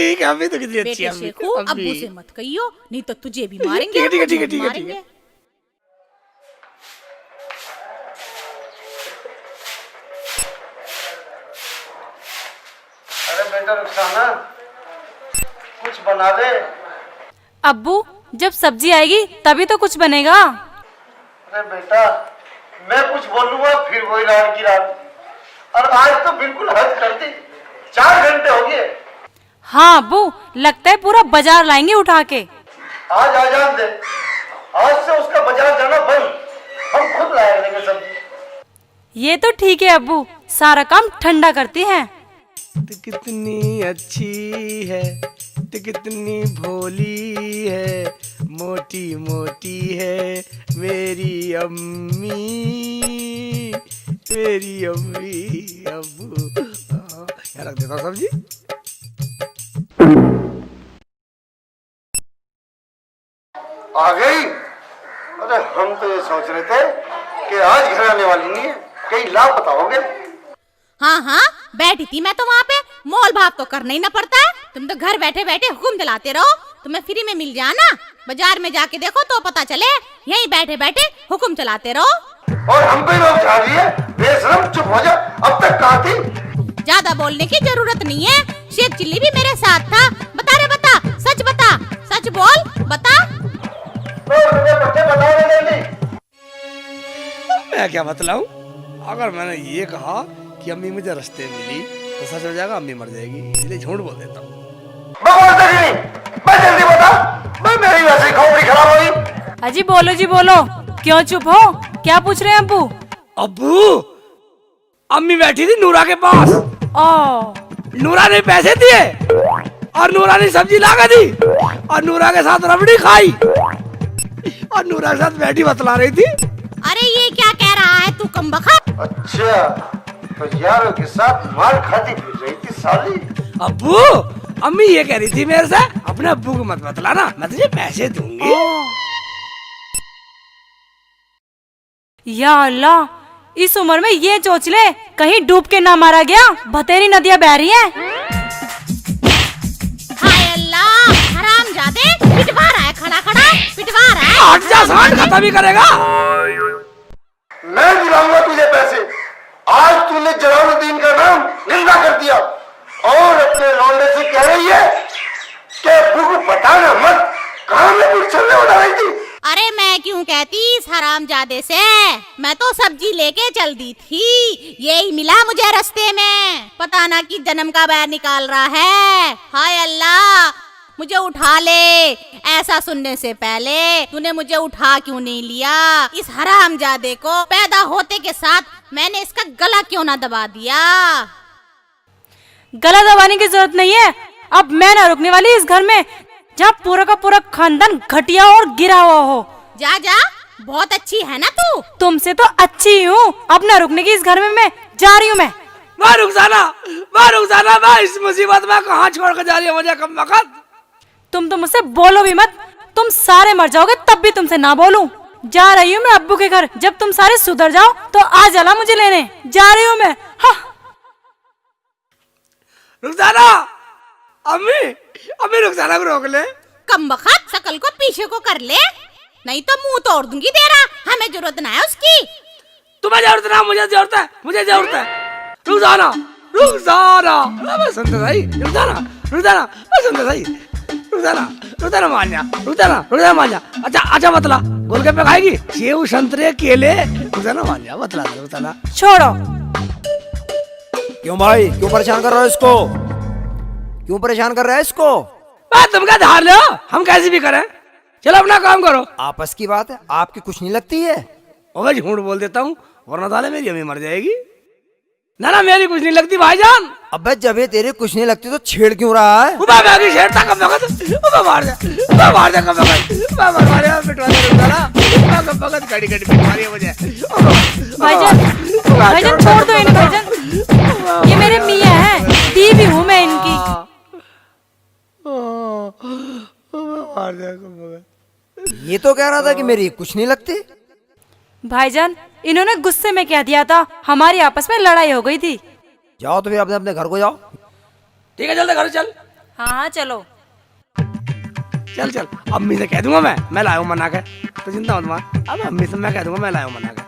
ठीक है, अम्मी तो कितनी अच्छी बेटे है अम्मी। शेखू, अब्बू से मत कहियो, नहीं तो तुझे भी मारेंगे। ठीक है, ठीक है, हम ठीक है, मारेंगे। अरे बेटा रुखसाना, कुछ बना दे। अब्बू जब सब्जी आएगी तभी तो कुछ बनेगा। अरे बेटा, मैं कुछ बोलूंगा फिर वही रात की रात। और आज तो बिल्कुल हद कर दी, 4 घंटे हो गए। हाँ अब्बू, लगता है पूरा बाजार लाएंगे उठा के। आज आजान दे, आज से उसका बाजार जाना बंद, हम खुद लाया करेंगे सब्जी। ये तो ठीक है अब्बू, सारा काम ठंडा करती हैं। तो कितनी अच्छी है, तो कितनी भोली है, मोटी मोटी है मेरी अम्मी, मेरी अम्मी। अब्बू यहाँ रख देता हूँ सब्जी। आ गई। अरे हम तो ये सोच रहे थे कि आज घर आने वाली नहीं है, कहीं लापता हो गए। हाँ हाँ, बैठी थी मैं तो वहाँ पे, मोल भाव तो करना ही ना पड़ता है। तुम तो घर बैठे बैठे हुक्म चलाते रहो, तुम्हें फ्री में मिल जाना। बाजार में जाके देखो तो पता चले, यहीं बैठे बैठे हुक्म चलाते रहो। और हम पे लोग जा रही है, बेशरम चुप हो जा। अब तक कहाँ थी? ज्यादा बोलने की जरूरत नहीं है, शेख चिल्ली भी मेरे साथ था। बता रे बता, सच बता, सच बोल, बता। मैं क्या बतलाऊं? अगर मैंने ये कहा कि अम्मी मुझे रास्ते में मिली तो सच हो जाएगा, अम्मी मर जाएगी, इसलिए झूठ बोल देता हूँ। मैं जल्दी बता, मैं मेरी वैसे ही खोपड़ी खराब हुई। अजी बोलो जी बोलो, क्यों चुप हो? क्या पूछ रहे हैं अब्बू? अब्बू, अम्मी बैठी थी नूरा के पास। नूरा ने पैसे दिए और नूरा ने सब्जी ला के दी और नूरा के साथ रबड़ी खाई और नूरा के साथ बैठी बतला रही थी। अरे ये क्या कह रहा है तू कमबख्त? अच्छा, तो यारों के साथ मार खाती फिर रही थी साली। अब्बू, अम्मी ये कह रही थी मेरे से, अपने अब्बू को मत बतलाना, मैं तुझे पैसे दूंगी। या अल्लाह, इस उम्र में ये चोचले कहीं डूब के ना मारा गया। बतेरी नदियां बह रही हैं। हाय अल्लाह, हरामजादे, पिटवा रहा है, खड़ा खड़ा पिटवा रहा है। हट जा, सांड खत्म ही करेगा। मैं दिलाऊंगा तुझे पैसे। आज तूने जलालुद्दीन का नाम निंदा कर दिया और अपने लौंडे से कह रही है कि अब्बू को बताना मत, कहाँ में कुछ चलने उड़ा रही थी। अरे मैं क्यों कहती इस हरामजादे से, मैं तो सब्जी लेके चल दी थी, यही मिला मुझे रास्ते में। पता ना कि जन्म का बैर निकाल रहा है। हाय अल्लाह, मुझे उठा ले। ऐसा सुनने से पहले तूने मुझे उठा क्यों नहीं लिया? इस हरामजादे को पैदा होते के साथ मैंने इसका गला क्यों ना दबा दिया? गला दबाने की जरूरत नहीं है। अब मैं ना रुकने वाली इस घर में जहाँ पूरा का पूरा खानदान घटिया और गिरा हुआ हो। जा जा, बहुत अच्छी है ना तू। तुमसे तो अच्छी हूँ। अब ना रुकने की इस घर में मैं जा रही हूँ। मैं रुखसाना, मैं इस मुसीबत में कहाँ छोड़ कर जा रही हूँ मुझे कमबख्त। तुम तो मुझसे बोलो भी मत, तुम सारे मर जाओगे तब भी तुमसे ना बोलूं। जा रही हूँ मैं अब्बू के घर, जब तुम सारे सुधर जाओ तो आ जाना मुझे लेने। जा रही हूँ मैं। हाँ। रुखसाना, अम्मी रुखसाना को रोक ले। कमबख्त, शकल को पीछे को कर ले, नहीं तो मुंह तोड़ दूंगी तेरा। हमें जरूरत ना है उसकी। तुम्हें जरूरत ना, मुझे जरूरत है, मुझे जरूरत है। रुखसाना, सुनते सही, रुखसाना मान जा। अच्छा बतला, गोलगप्पे खाएगी? सेव, संतरे, केले? रुखसाना मान जा, बतला दे रुखसाना। छोड़ो। क्यों भाई, क्यों परेशान कर रहे हो इसको? क्यों परेशान कर रहा है इसको? तुम क्या धार ले हो? हम कैसे भी करें, चलो अपना काम करो। आपस की बात है, आपकी कुछ नहीं लगती है। और झूठ बोल देता हूँ, वरना साले मेरी अम्मी मर जाएगी। ना मेरी कुछ नहीं लगती भाईजान। अबे जब ये तेरे कुछ नहीं लगती तो छेड़ क्यों रहा है? छेड़ता कब मार दे मुझे। भाईजान छोड़ दो इन्हें भाईजान, ये मेरे मियाँ हैं, बीवी हूँ मैं इनकी। ये तो कह रहा था कि मेरी कुछ नहीं लगती। भाईजान इन्होंने गुस्से में कह दिया था, हमारी आपस में लड़ाई हो गई थी। जाओ तो फिर अपने अपने घर को जाओ। ठीक है, जल्दी घर चल। हाँ चलो। चल चल, अम्मी से कह दूंगा मैं लाया हूँ मना के, तो चिंता मत मार। अब अम्मी से मैं कह दूंगा मैं लाया हूँ मना के।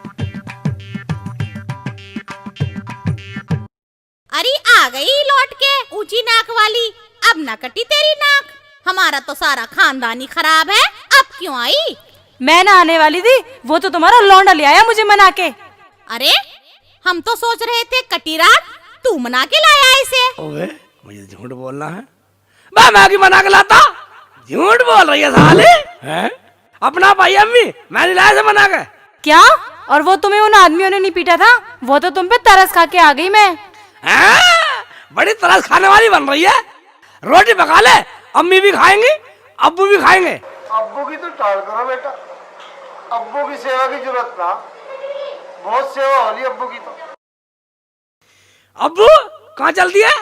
अरे आ गई लौट के ऊंची नाक वाली, अब ना कटी तेरी नाक। हमारा तो सारा खानदान ही खराब है, अब क्यों आई? मैं ना आने वाली थी, वो तो तुम्हारा लौंडा ले आया मुझे मना के। अरे हम तो सोच रहे थे कटी रात, तू मना के लाया इसे। ओए मुझे झूठ बोलना है, मैं क्यों मना के लाता? झूठ बोल रही है साले हैं? अपना भाई अम्मी मैंने लाया से मना के। क्या? और वो तुम्हें उन आदमियों ने नहीं पीटा था? वो तो तुम पे तरस खा के आ गई मैं। बड़ी तरस खाने वाली बन रही है। रोटी पका ले, अम्मी भी खाएंगी अब्बू भी खाएंगे। अब्बू की तो टाल करो बेटा, अब्बू की सेवा की जरूरत ना, बहुत सेवा हो रही अब्बू की तो। अब्बू कहाँ चलती है?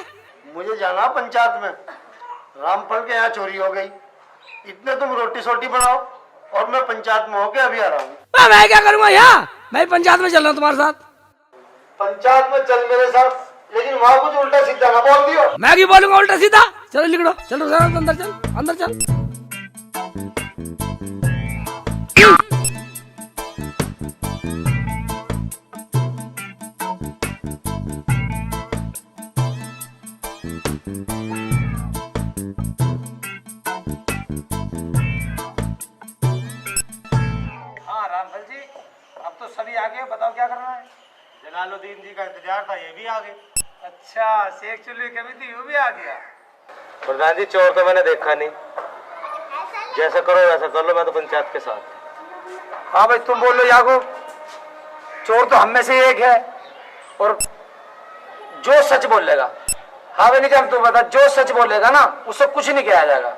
मुझे जाना पंचायत में, रामफल के यहाँ चोरी हो गई। इतने तुम रोटी सोटी बनाओ और मैं पंचायत में होके अभी आ रहा हूँ। मैं क्या करूँगा यहाँ? मैं पंचायत में चल रहा हूँ तुम्हारे साथ। पंचायत में चल मेरे साथ, लेकिन वहाँ कुछ उल्टा सीधा ना बोल दियो। मैं क्यों बोलूंगा उल्टा सीधा? चलो लिखो, चलो अंदर चल, अंदर चल। हाँ रामफल जी, अब तो सभी आ गए, बताओ क्या करना है? जलालुद्दीन जी का इंतजार था, ये भी आ गए। अच्छा, शेख चुल्ली कभी थी, वो भी आ गया। प्रधान जी चोर तो मैंने देखा नहीं, जैसा करो वैसा कर लो, मैं तो पंचायत के साथ। हाँ भाई तुम बोल लो यागो, चोर तो हम में से एक है, और जो सच बोलेगा, हाँ भाई निजाम तू बता, जो सच बोलेगा ना उससे कुछ नहीं किया जाएगा।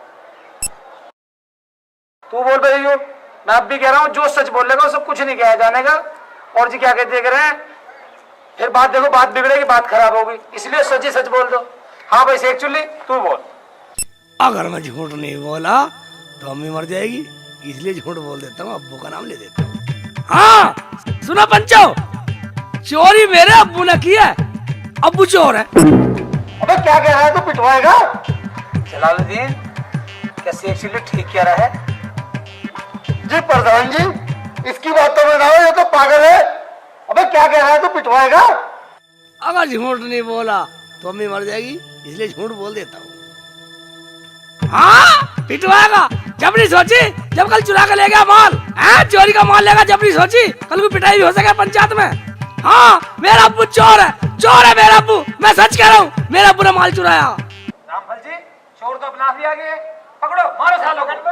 तू बोल भाई यू, मैं अब भी कह रहा हूँ, जो सच बोलेगा उससे कुछ नहीं किया जाने का। और जी क्या कहते देख रहे हैं, फिर बात देखो, बात बिगड़ेगी, बात खराब होगी, इसलिए सच ही सच बोल दो। हाँ भाई शेख चुल्ली तू बोल। अगर मैं झूठ नहीं बोला तो अम्मी मर जाएगी, इसलिए झूठ बोल देता हूँ, अब्बू का नाम ले देता हूँ। हाँ सुना पंचो, चोरी मेरे अब्बू ने की है, अब्बू चोर है। अबे क्या कह रहा है, तू पिटवाएगा? जलालुद्दीन क्या शेख चुल्ली ठीक कह रहा है? जी प्रधान जी, इसकी बातों में ना हो, ये तो पागल है। अबे क्या कह रहा है, तू पिटवाएगा? अगर झूठ नहीं बोला तो अम्मी मर जाएगी, इसलिए झूठ बोल देता हूँ। हाँ पिटवाएगा, जब नहीं सोची, जब कल चुरा के ले गया माल, चोरी का माल लेगा, जब नहीं सोची कल को पिटाई भी हो सके पंचायत में। हाँ मेरा अब्बू चोर है मेरा अब्बू, मैं सच कह रहा हूँ, मेरा अब्बू ने माल चुराया। रामफल जी चोर तो अपना भी आ गए, पकड़ो मारो सालों को।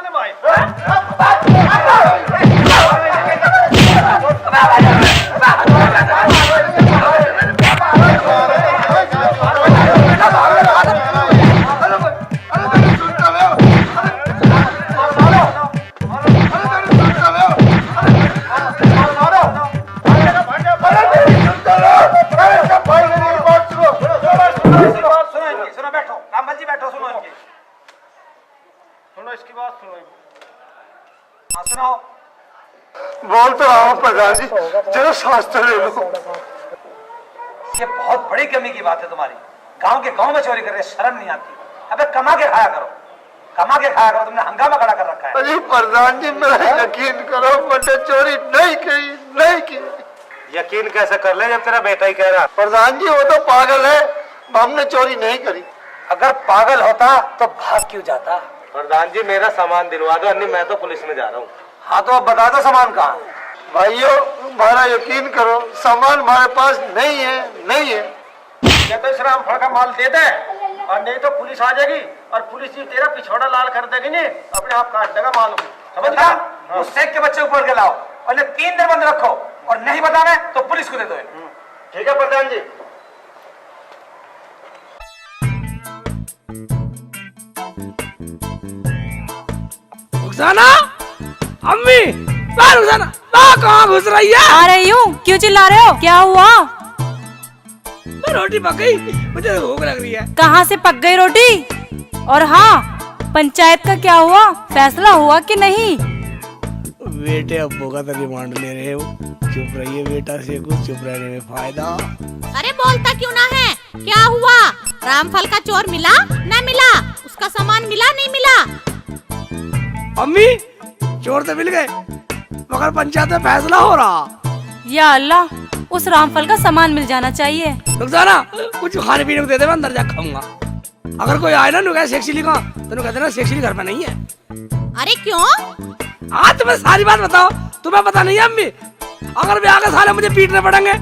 सुनो बैठो रामफल जी, बैठो, सुनो इनकी, सुनो इसकी बात सुनो। हाँ सुनाओ। बोल तो रहा हूँ प्रधान जी, जरा सांस तो ले लो। ये बहुत बड़ी कमी की बात है तुम्हारी, गांव के गांव में चोरी कर रहे, शर्म नहीं आती? अबे कमा के खाया करो, कमा के खाया करो, तुमने हंगामा खड़ा कर रखा है। अरे प्रधान जी मेरा यकीन करो, मैंने चोरी नहीं की। यकीन कैसे कर ले जब तेरा बेटा ही कह रहा? प्रधान जी वो तो पागल है, हमने चोरी नहीं करी। अगर पागल होता तो भाग क्यों जाता? प्रधान जी मेरा सामान दिलवा दो, अन्य मैं तो पुलिस में जा रहा हूँ। हाँ तो अब बता दो सामान कहाँ है? भाइयों हमारा यकीन करो, सामान हमारे पास नहीं है। या तो इस रामफल का माल दे दे, और नहीं तो पुलिस आ जाएगी और पुलिस जी तेरा पिछौड़ा लाल कर देगी, नहीं अपने आप काट देगा माल। समझ गया? उस शेख के बच्चे ऊपर के लाओ और 3 दिन बंद रखो, और नहीं बताना तो पुलिस को दे दो। ठीक है प्रधान जी। रुखसाना, अम्मी, रुखसाना, कहाँ घुस रही है? आ रही हूँ, क्यों चिल्ला रहे हो? क्या हुआ? मैं रोटी पक गई, मुझे भूख लग रही है। कहाँ से पक गई रोटी? और हाँ, पंचायत का क्या हुआ? फैसला हुआ कि नहीं? बेटे अब्बू का तो रिमांड ले रहे हो, चुप रहिए बेटा, से कुछ चुप रहने में फायदा। अरे बोलता क्यों ना है, क्या हुआ? रामफल का चोर मिला ना मिला, उसका सामान मिला नहीं मिला? अम्मी चोर तो मिल गए मगर पंचायत में फैसला हो रहा। या अल्लाह, उस रामफल का सामान मिल जाना चाहिए। रुकसाना कुछ खाने पीने को दे दे, मैं अंदर जा खाऊंगा। अगर कोई आए ना नुका सेक्सिली का तो कहते ना सेक्सिली घर में नहीं है। अरे क्यों? हाँ तुम्हें सारी बात बताओ, तुम्हें पता नहीं है अम्मी? अगर वे आगे साले मुझे पीटने पड़ेंगे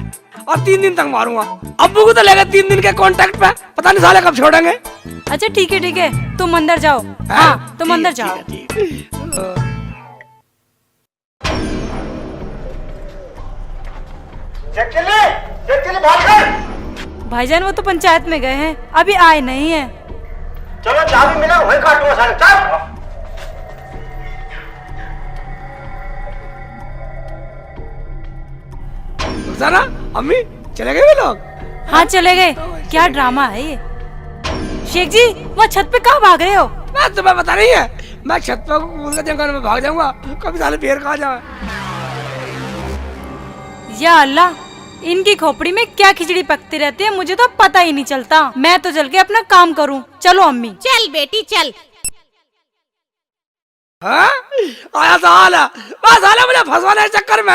और 3 दिन तक मारूंगा। अब्बू को तो लेगा 3 दिन के कांटेक्ट पे, पता नहीं साले कब छोड़ेंगे। अच्छा ठीक है, तुम अंदर जाओ। हाँ तुम अंदर जाओ। चली भाग कर। भाईजान वो तो पंचायत में गए हैं, अभी आए नहीं है। चलो चाबी मिला वही काटूंगा साले। चल रुकसाना अम्मी चले गए वे लोग? हाँ चले गए। क्या ड्रामा है ये। शेख जी वहाँ छत पे कहाँ भाग रहे हो? मैं तुम्हें पता नहीं है, मैं छत पर कूद जंगल में भाग जाऊंगा, कभी साले पेड़ खा जाए। या अल्लाह, इनकी खोपड़ी में क्या खिचड़ी पकती रहती है, मुझे तो पता ही नहीं चलता। मैं तो चल के अपना काम करूं। चलो अम्मी। चल बेटी चल। हाँ? आया साला, साले मुझे फंसवाने के चक्कर में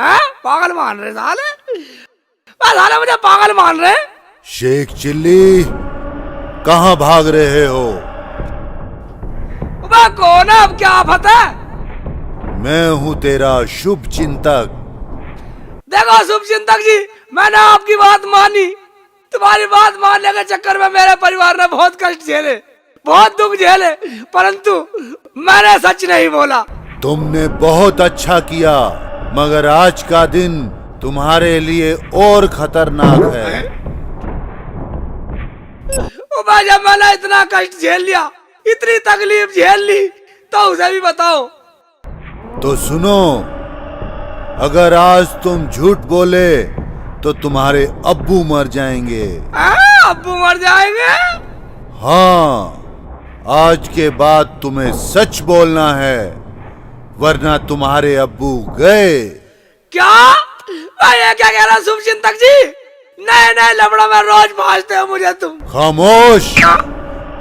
हाँ? पागल मान रहे साले मुझे पागल मान रहे। शेख चिल्ली कहाँ भाग रहे हो? मैं कौन है, अब क्या आफत है? मैं हूँ तेरा शुभ चिंतक। देखो शुभ चिंतक जी, मैंने आपकी बात मानी। तुम्हारी बात मानने के चक्कर में मेरे परिवार ने बहुत कष्ट झेले, बहुत दुख झेले, परंतु मैंने सच नहीं बोला। तुमने बहुत अच्छा किया, मगर आज का दिन तुम्हारे लिए और खतरनाक है। जब मैंने इतना कष्ट झेल लिया, इतनी तकलीफ झेल ली, तो उसे भी बताओ। तो सुनो, अगर आज तुम झूठ बोले तो तुम्हारे अब्बू मर जाएंगे। अब्बू मर जाएंगे? हाँ, आज के बाद तुम्हें सच बोलना है, वरना तुम्हारे अब्बू गए। क्या? मैं ये क्या कह रहा शुभ चिंतक जी? नए नए लफड़ों में रोज फांसते हो मुझे तुम। खामोश,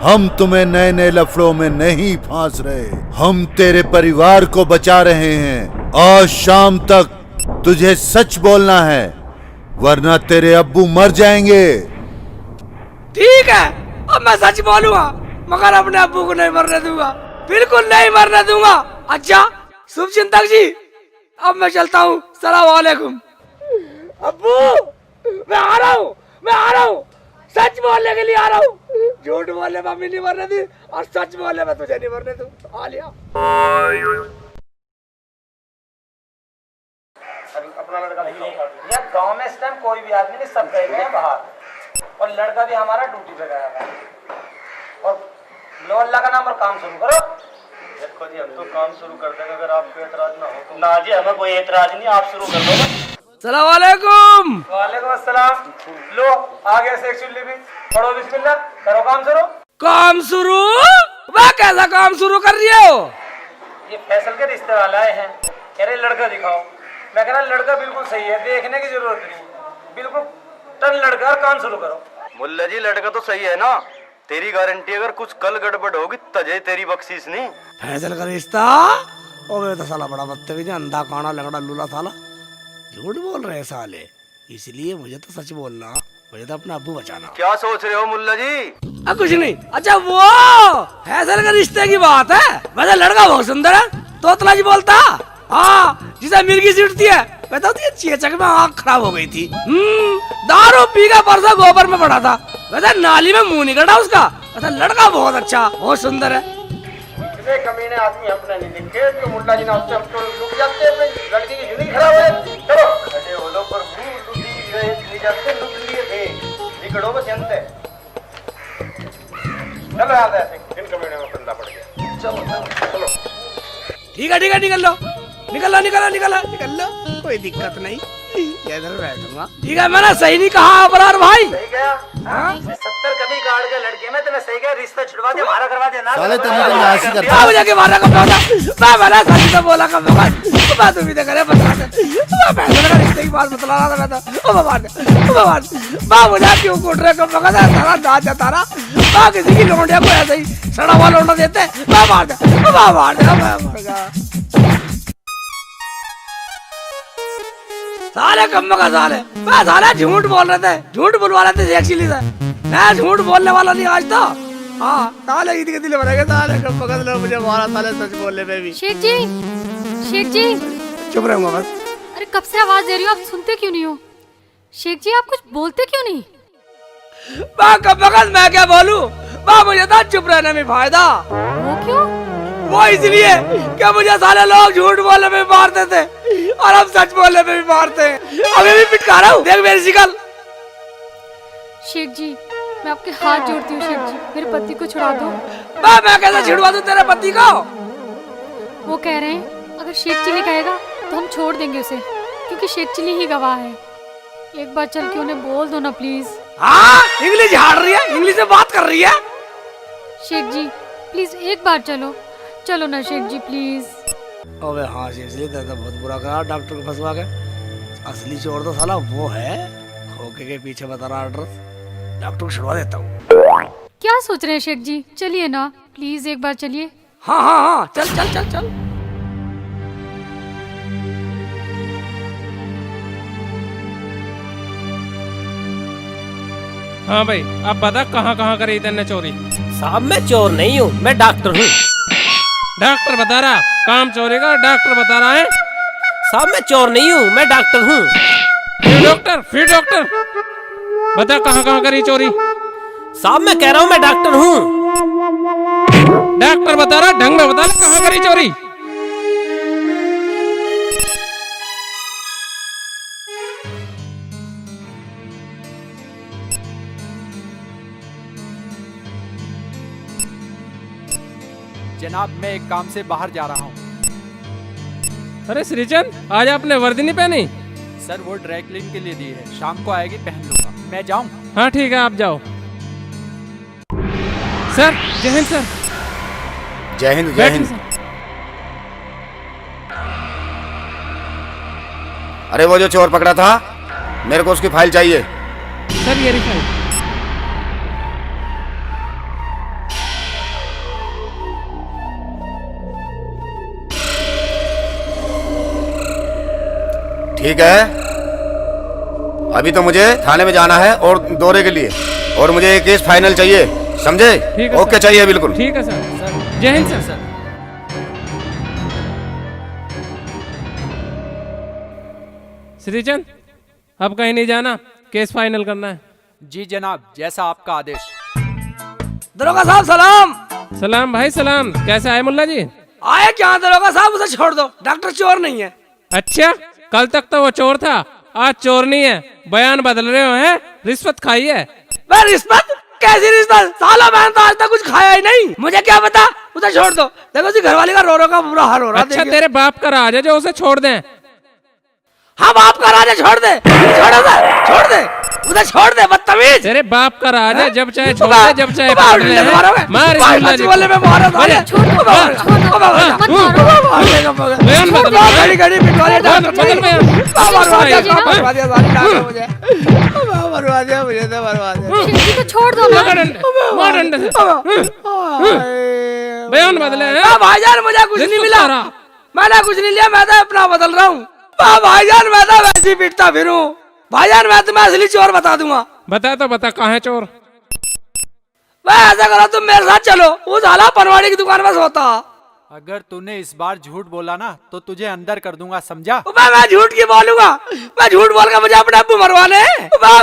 हम तुम्हें नए नए लफड़ों में नहीं फांस रहे, हम तेरे परिवार को बचा रहे हैं। आज शाम तक तुझे सच बोलना है, वरना तेरे अब्बू मर जाएंगे। ठीक है, अब मैं सच बोलूंगा, मगर अपने अब्बू को नहीं मरने दूंगा, बिल्कुल नहीं मरने दूंगा। अच्छा शुभ चिंतक जी, अब मैं चलता हूँ, सलाम वालेकुम। अब्बू मैं आ रहा हूँ, सच बोलने के लिए आ रहा हूँ। झूठ बोलने में मम्मी नहीं मरने दी और सच बोलने में तुझे नहीं मरने दूं। आ लिया। अपना लड़का यार, गांव में इस टाइम कोई भी आदमी नहीं, सब गए हैं बाहर, और लड़का भी हमारा ड्यूटी पे गया है। और लो अल्लाह का नाम और काम शुरू करो। देखो जी, हम तो काम शुरू कर देंगे अगर आपको एतराज ना हो तो। ना जी, हमें कोई एतराज नहीं, आप शुरू कर दो। सलाम वालेकुम। वालेकुम अस्सलाम। लो आगे से एक चुल्ली भी पढ़ो, बिस्मिल्लाह, करो काम शुरू। काम शुरू? वह कैसा काम शुरू कर रही हो? ये फैसल के रिश्ते वाले आए हैं, कह रहे लड़का दिखाओ। मैं कह रहा लड़का बिल्कुल सही है, देखने की जरूरत नहीं, बिल्कुल टन लड़का, और काम शुरू करो। मुल्ला जी लड़का तो सही है ना, तेरी गारंटी अगर कुछ कल गड़बड़ होगी तजे तेरी बख्शीश नहीं। फैसल का रिश्ता? और तो साला बड़ा बदतमीज है, अंधा काना लंगड़ा लूला साला। झूठ बोल रहे साले, इसलिए मुझे तो सच बोलना, मुझे तो अपना अब्बू बचाना। क्या सोच रहे हो मुल्ला जी? कुछ नहीं। अच्छा वो फैसल के रिश्ते की बात है, वैसे लड़का बहुत सुंदर है, तोतला जी बोलता। हाँ, जिसे मिर्गी सीटती है, बताती है चेचक में आँख खराब हो गई थी। दारू पी के परसों गोबर में पड़ा था, वैसे नाली में मुंह निकला उसका। वैसे लड़का बहुत अच्छा, बहुत सुंदर है। इतने कमीने आदमी अपने नहीं दिखे तो मुल्ला जी ना उससे हम तो रुक जाते हैं, लड़की की जिंदगी खराब है। चलो खड़े हो लो, पर मुंह लुटी गए जाते, लुट लिए थे, निकलो बस जनते। चलो याद है, इन कमीने में फंदा पड़ गया। चलो ठीक है निकल लो, निकल लो, कोई दिक्कत नहीं, इधर बैठूंगा। ठीक है, मैंने सही नहीं कहा अबरार भाई? सही गया। हाँ? 70 कभी काट के लड़के में तुम्हें सही गया, रिश्ता छुड़वा दे, हमारा करवा देना। साले तन्ने तो नासी करता क्या मुझे के मारा कब था? मैंने सच तो बोला कब बात भी तो करे, बता दे। मैं फैसले का रिश्ते की बात बतला रहा था, मैं तो ओ भगवान मुझे क्यों कूट रहे कब? तारा दाद है तारा, वाह किसी की लौंडिया को ऐसे ही सड़ा हुआ लौंडा देते हैं, वाह मार दे, वाह मार दे, वाह मार दे। साले कम्मा का साले, मैं साले झूठ बोल रहे थे, झूठ बुलवा रहे थे एक्चुअली से, मैं झूठ बोलने वाला नहीं आज तो। हाँ साले ईद के दिल भरेंगे साले कम्मा का साले, मुझे मारा साले सच बोलने पे भी। शेख जी, शेख जी, चुप रहूंगा बस। अरे कब से आवाज दे रही हो, आप सुनते क्यों नहीं हो? शेख जी आप कुछ बोलते क्यों नहीं? माँ कम्मा का मैं क्या बोलूं, माँ मुझे था चुप रहने में फायदा। वो क्यों? वो इसलिए कि मुझे साले लोग झूठ बोलने में मारते थे और हम सच बोलने में भी मारते हैं। अभी भी पिटका रहा हूँ, देख मेरी शिकल। शेख जी मैं आपके हाथ जोड़ती हूँ शेख जी, मेरे पति को छुड़ा दो। मैं कैसे छुड़वा दूं तेरे पति को? वो कह रहे हैं अगर शेख चिली कहेगा तो हम छोड़ देंगे उसे, क्योंकि शेख चिली ही गवाह है। एक बार चल के उन्हें बोल दो ना प्लीज। हाँ इंग्लिश झाड़ रही है, इंग्लिश में बात कर रही है। शेख जी प्लीज एक बार चलो, चलो ना शेख जी प्लीज। अबे हाँ शेख जी तेरा बहुत बुरा करा डॉक्टर को फंसवा के। असली चोर तो साला वो है, खोके के पीछे बता रहा एड्रेस। डॉक्टर को छुड़वा देता हूँ। क्या सोच रहे हैं शेख जी, चलिए ना प्लीज एक बार चलिए। हाँ हाँ हाँ चल चल चल चल। हाँ भाई अब बता कहाँ कहाँ करी तैने चोरी? साहब मैं चोर नहीं हूँ, मैं डॉक्टर हूँ। डॉक्टर बता रहा काम चोरी का, डॉक्टर बता रहा है। साहब मैं चोर नहीं हूँ, मैं डॉक्टर हूँ। फिर डॉक्टर बता कहाँ कहाँ करी चोरी? साहब मैं कह रहा हूँ मैं डॉक्टर हूँ। डॉक्टर बता रहा, ढंग में बता कहाँ करी चोरी? जनाब मैं एक काम से बाहर जा रहा हूँ। अरे श्रीचंद आज आपने वर्दी नहीं पहनी? सर वो ड्राई क्लीन के लिए दी है, शाम को आएगी पहन लूंगा। मैं जाऊँ? हाँ ठीक है आप जाओ। सर जय हिंद सर। जय हिंद जय हिंद। अरे वो जो चोर पकड़ा था मेरे को उसकी फाइल चाहिए। सर ये रही फाइल। ठीक है अभी तो मुझे थाने में जाना है और दौरे के लिए, और मुझे ये केस फाइनल चाहिए, समझे? ओके चाहिए बिल्कुल। ठीक है सर। जय हिंद सर। श्रीचंद अब कहीं नहीं जाना, केस फाइनल करना है। जी जनाब जैसा आपका आदेश। दरोगा साहब सलाम। सलाम भाई सलाम। कैसे आए मुल्ला जी? आए क्या दरोगा साहब, उसे छोड़ दो, डॉक्टर चोर नहीं है। अच्छा कल तक तो वो चोर था, आज चोर नहीं है, बयान बदल रहे हो हैं? रिश्वत खाई है? मैं रिश्वत? कैसी रिश्वत? साला मैंने तो आज तक कुछ खाया ही नहीं, मुझे क्या पता, उसे छोड़ दो। देखो जी घरवाली का रो रो का बुरा हाल हो रहा है। अच्छा तेरे बाप का राज है जो उसे छोड़ दें? हाँ बाप का राज है, छोड़ दे, छोड़ दे, उसे छोड़ दे बदतमीज। तेरे बाप का राज है, जब चाहे छोड़ दे जब चाहे पकड़ ले। मार इस मुल्ला जी को। बोलने में मारा साले। बयान बदल। घड़ी घड़ी पिटवाले डॉक्टर बदल बयान। मरवा दिया साले डॉक्टर मुझे, मरवा दिया मुझे तो मरवा दिया। शेख जी को छोड़ दो ना। मार डंडे से। बयान बदले हैं? भाईजान मुझे कुछ नहीं मिला, मैंने कुछ नहीं लिया, मैं तो अपना बदल रहा हूँ। भाईजान मैं तो वैसे ही पीटता फिरूं। भाईजान मैं तुम्हें असली चोर बता दूंगा। बता तो बता कहाँ है चोर? मैं ऐसा करो तुम मेरे साथ चलो, वो साला पनवाड़ी की दुकान में सोता। अगर तूने इस बार झूठ बोला ना तो तुझे अंदर कर दूंगा, समझा? मैं झूठ की बोलूंगा, मैं झूठ बोल कर मुझे अपने अब्बू मरवाने।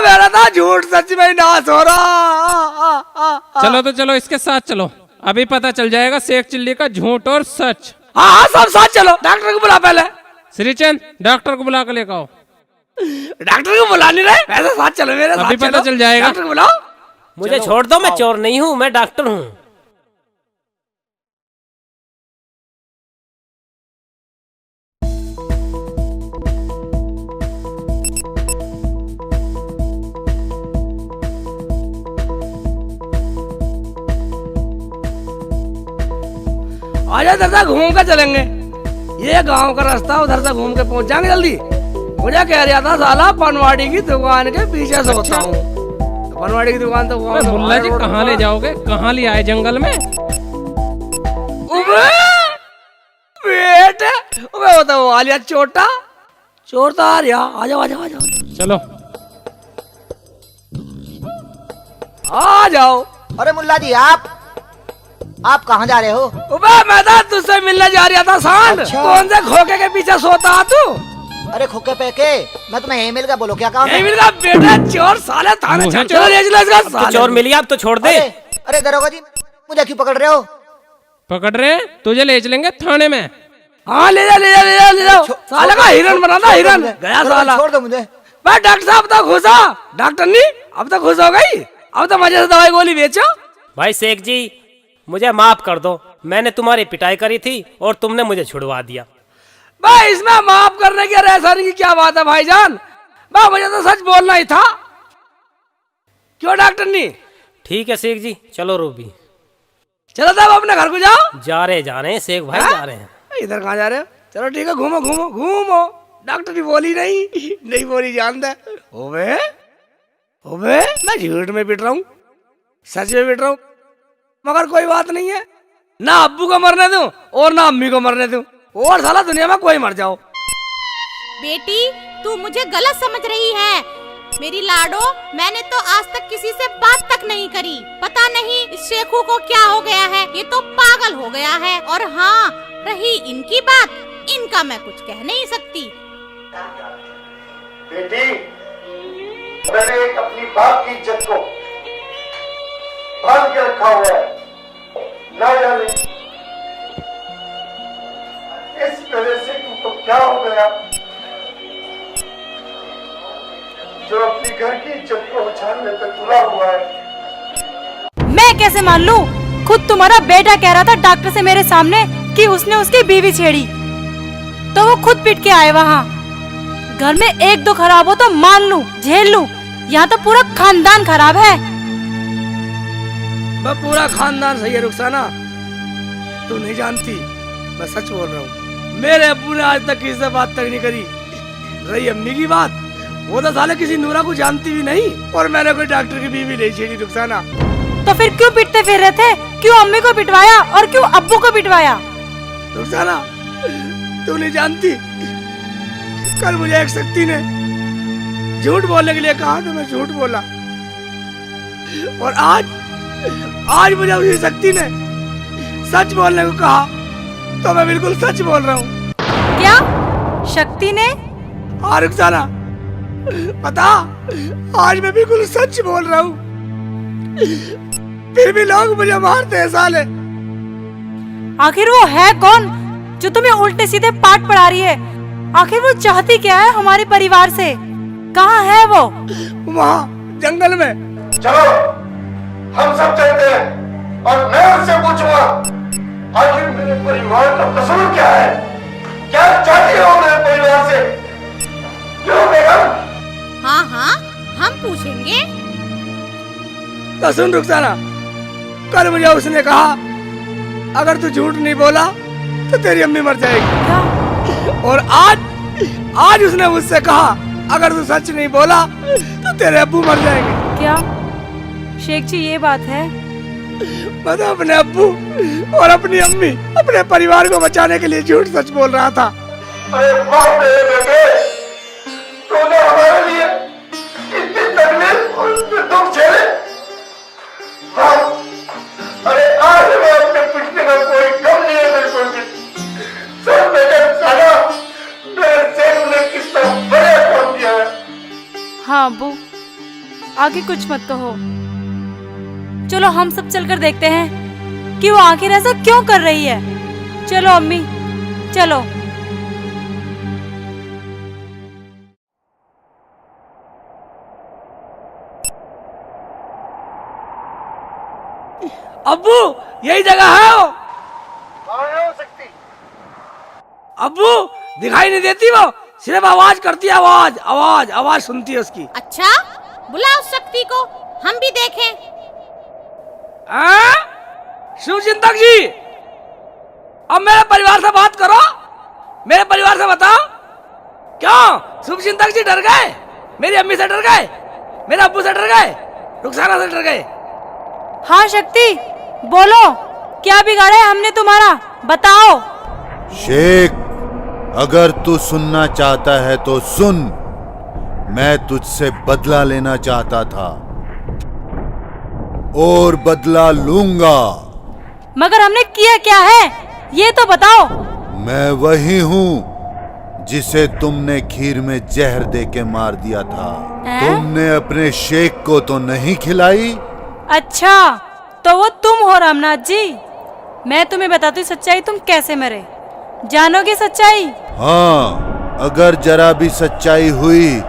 मेरा था झूठ सच में नाश हो रहा। चलो तो चलो इसके साथ चलो, अभी पता चल जाएगा शेख चिल्ली का झूठ और सच। हाँ हाँ सब साथ चलो। डॉक्टर को बुला पहले। श्रीचंद डॉक्टर को बुला कर लेकर आओ। डॉक्टर को बुला नहीं रहे, ऐसा साथ चलो मेरे साथ। अभी पता चल जाएगा। डॉक्टर को बुलाओ। मुझे छोड़ दो, मैं चोर नहीं हूँ, मैं डॉक्टर हूँ। आजा इधर घूम कर चलेंगे, ये गांव का रास्ता, उधर से घूम के पहुंच जाएंगे जल्दी। मुझे कह रहा था साला पनवाड़ी की दुकान के पीछे सोता हूँ। बनवाड़ी की दुकान तो अबे मुल्ला जी कहाँ ले जाओगे, कहाँ ले आए जंगल में? बेटे वो तो आ लिया चोटा, चोर तो आ रहा। आ जाओ आ जाओ आ जाओ चलो आ जाओ। अरे मुल्ला जी आप कहाँ जा रहे हो? मैं तो तुझसे मिलने जा रहा था सांड। अच्छा। कौन से खोखे के पीछे सोता तू? अरे खोखे पे के मैं तुम्हें यही मिल गया, बोलो क्या काम है? यही मिल गया बेटा, चोर साले थाने मुझे चलो ले चलो इसका तो साले। चोर मिली, आप तो छोड़ दे। अरे दरोगा जी मुझे क्यों पकड़ रहे हो? पकड़ रहे हैं, तुझे ले चलेंगे थाने में। हाँ ले जा ले जा ले जा ले जाओ। साले का हिरन बनाना, हिरन गया साला। छोड़ दो मुझे। भाई डॉक्टर साहब तो खुश हो, डॉक्टर नहीं अब तो खुश हो गई। अब तो मजे से दवाई गोली बेचो। भाई शेख जी मुझे माफ कर दो, मैंने तुम्हारी पिटाई करी थी और तुमने मुझे छुड़वा दिया। भाई इसमें माफ करने की रेसानी की क्या बात है भाईजान? भाई मुझे तो सच बोलना ही था। क्यों डॉक्टर नहीं? ठीक है शेख जी, चलो रूबी। चलो तब अपने घर को जाओ। जा रहे हैं शेख भाई, जा रहे हैं। इधर कहाँ जा रहे हो? चलो ठीक है, घूमो घूमो घूमो। डॉक्टर की बोली नहीं बोली जानता है। ओबे ओबे मैं झूठ में पिट रहा हूँ, सच में पिट रहा हूँ, मगर कोई बात नहीं है। ना अब्बू को मरने दूं और ना अम्मी को मरने दूं, और साला दुनिया में कोई मर जाओ। बेटी तू मुझे गलत समझ रही है। मेरी लाडो, मैंने तो आज तक किसी से बात तक नहीं करी। पता नहीं इस शेखू को क्या हो गया है, ये तो पागल हो गया है। और हाँ रही इनकी बात, इनका मैं कुछ कह नहीं सकती। बेटी मैंने एक अपनी बाप की इज्जत को बांध के रखा हुआ है, ना जाने इस तरह से तुमको क्या हो गया जो अपनी घर की इज्जत को उछालने पे तुला हुआ है। मैं कैसे मान लूं? खुद तुम्हारा बेटा कह रहा था डॉक्टर से मेरे सामने कि उसने उसकी बीवी छेड़ी, तो वो खुद पिट के आए वहाँ। घर में एक दो खराब हो तो मान लूं, झेल लूं, यहाँ तो पूरा खानदान खराब है। मैं पूरा खानदान सही है रुखसाना, तू नहीं जानती, मैं सच बोल रहा हूँ। मेरे अब्बू ने आज तक किसी से बात तक नहीं करी। रही अम्मी की बात, वो तो साले किसी नूरा को जानती भी नहीं, और मैंने कोई डॉक्टर की बीवी नहीं छेड़ी रुखसाना। तो फिर क्यों पिटते फिर रहे थे? क्यों अम्मी को पिटवाया और क्यों अब्बू को पिटवाया? रुखसाना तू नहीं जानती, कल मुझे एक शक्ति ने झूठ बोलने के लिए कहा तो मैं झूठ बोला, और आज मुझे उसी शक्ति ने सच बोलने को कहा तो मैं बिल्कुल सच बोल रहा हूँ। क्या शक्ति ने? हाँ रुखसाना, पता आज मैं बिल्कुल सच बोल रहा हूँ, फिर भी लोग मुझे मारते हैं साले। आखिर वो है कौन जो तुम्हें उल्टे सीधे पाठ पढ़ा रही है? आखिर वो चाहती क्या है हमारे परिवार से? कहाँ है वो? वहाँ जंगल में। चलो हम सब चलते हैं और मैं उससे पूछूंगा आखिर मेरे परिवार का कसूर क्या है, क्या चाहती हो मेरे परिवार से? क्यों बेगम? हाँ हाँ हम पूछेंगे। तो सुन रुखसाना, कल मुझे उसने कहा अगर तू झूठ नहीं बोला तो तेरी अम्मी मर जाएगी। क्या? और आज उसने मुझसे कहा अगर तू सच नहीं बोला तो तेरे अब्बू मर जाएंगे। क्या शेख जी ये बात है? मैं तो अपने अब्बू और अपनी अम्मी, अपने परिवार को बचाने के लिए झूठ सच बोल रहा था। अरे वाह मेरे बेटे, तूने हमारे लिए इतनी तकलीफ और इतने दुख झेले। हाँ, अरे आज मैं अपने पिछले का कोई कम नहीं है मेरे को भी। सब मेरे साला मेरे सेठ ने कितना बड़ा काम किया है। हाँ अब्बू आगे कुछ मत कहो, चलो हम सब चलकर देखते हैं कि वो आखिर ऐसा क्यों कर रही है। चलो अम्मी चलो। अब्बू यही जगह है वो। हो सकती अब्बू दिखाई नहीं देती वो, सिर्फ आवाज करती है, आवाज आवाज आवाज सुनती है उसकी। अच्छा बुला उस शक्ति को, हम भी देखें। शिव चिंतक जी, अब मेरे परिवार से बात करो, मेरे परिवार से बताओ क्यों शिव चिंतक जी डर गए? मेरी अम्मी से डर गए, मेरे अब्बू से डर गए, रुखसाना से डर गए? हाँ शक्ति, बोलो क्या बिगाड़ा है हमने तुम्हारा, बताओ। शेख, अगर तू सुनना चाहता है तो सुन। मैं तुझसे बदला लेना चाहता था और बदला लूंगा। मगर हमने किया क्या है ये तो बताओ। मैं वही हूँ जिसे तुमने खीर में जहर देके मार दिया था। तुमने अपने शेख को तो नहीं खिलाई? अच्छा, तो वो तुम हो रामनाथ जी। मैं तुम्हें बताती हूँ सच्चाई, तुम कैसे मरे। जानोगे सच्चाई? हाँ, अगर जरा भी सच्चाई हुई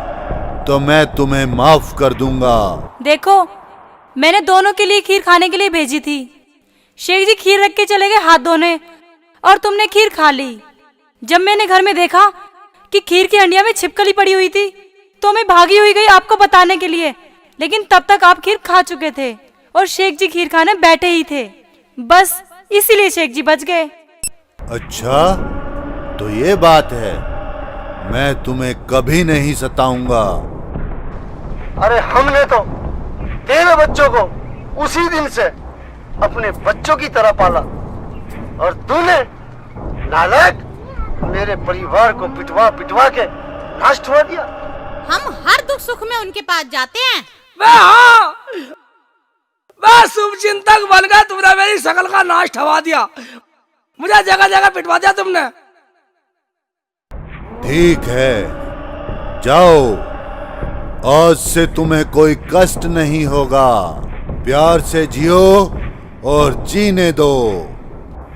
तो मैं तुम्हें माफ कर दूंगा। देखो, मैंने दोनों के लिए खीर खाने के लिए भेजी थी। शेख जी खीर रख के चले गए हाथ धोने और तुमने खीर खा ली। जब मैंने घर में देखा कि खीर की हंडिया में छिपकली पड़ी हुई थी तो मैं भागी हुई गई आपको बताने के लिए, लेकिन तब तक आप खीर खा चुके थे और शेख जी खीर खाने बैठे ही थे। बस इसीलिए शेख जी बच गए। अच्छा, तो ये बात है। मैं तुम्हें कभी नहीं सताऊंगा। अरे हमने तो तेरे बच्चों को उसी दिन से अपने बच्चों की तरह पाला और तूने नालायक मेरे परिवार को पिटवा पिटवा के नष्ट हुआ दिया। हम हर दुख सुख में उनके पास जाते हैं। मैं शुभ चिंतक बन गया, तुमने मेरी शकल का नाश ठवा दिया, मुझे जगह जगह पिटवा दिया तुमने। ठीक है, जाओ। आज से तुम्हें कोई कष्ट नहीं होगा। प्यार से जियो और जीने दो।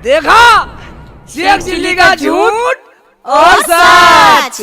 देखा, शेख चिल्ली का झूठ और सच।